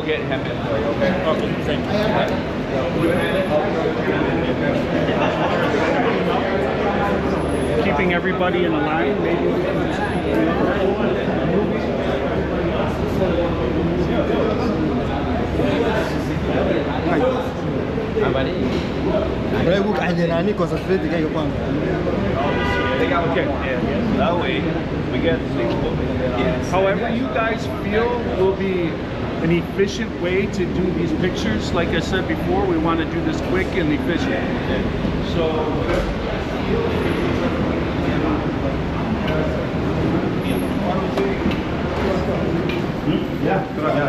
get him in for you, okay? Okay, thank you. Keeping everybody in a line, maybe. Okay. That way, we get However you guys feel will be an efficient way to do these pictures. Like I said before, we want to do this quick and efficient. So yeah,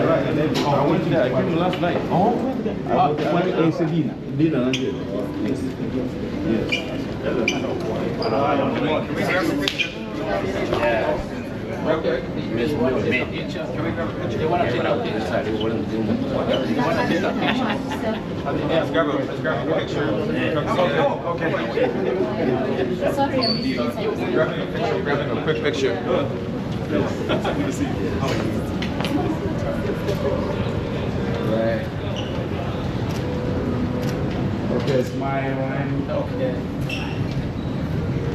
right. And then I went there. I came last night. Oh, I went to dinner. Dinner, yes. Okay. Can we grab a picture? Let's grab a picture. Okay. Sorry, I'm Grabbing a quick picture. Right. Okay, smile. Okay.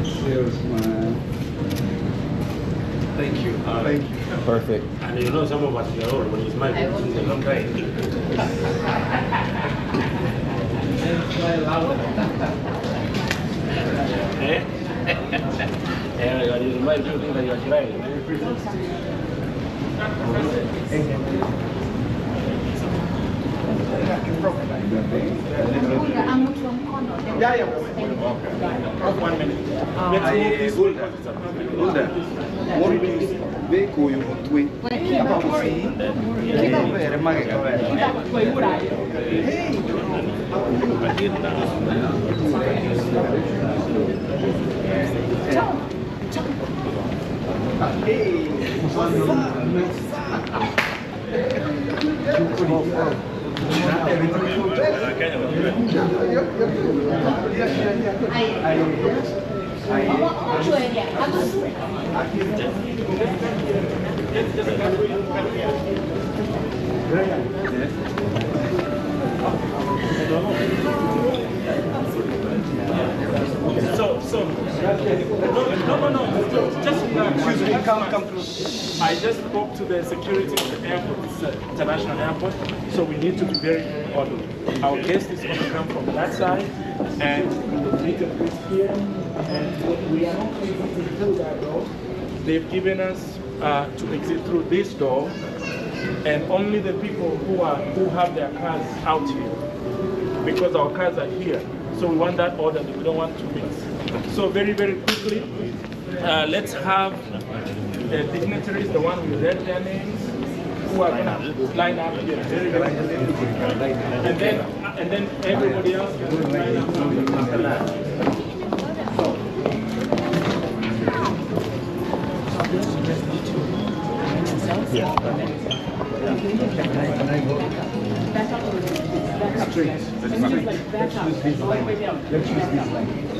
Still smile. Thank you. Thank you. Perfect. and you know some of us are old when you smile. I want to Okay. Yeah, you smile too, think that you are crying. Yeah. 1 minute. No. Just excuse me. Come close. I just spoke to the security at the airport. It's an international airport, so we need to be very orderly. Our guest is going to come from that side, and the meet and greet here. And we are not exiting through that door. They've given us to exit through this door, and only the people who have their cars out here, because our cars are here. So we want that order. We don't want to mix. So very, very quickly, let's have the dignitaries, the one we read their names, who are going to line up here. Very, very quickly. And then everybody else can line up after that. Yeah. Straight. Let's choose this line.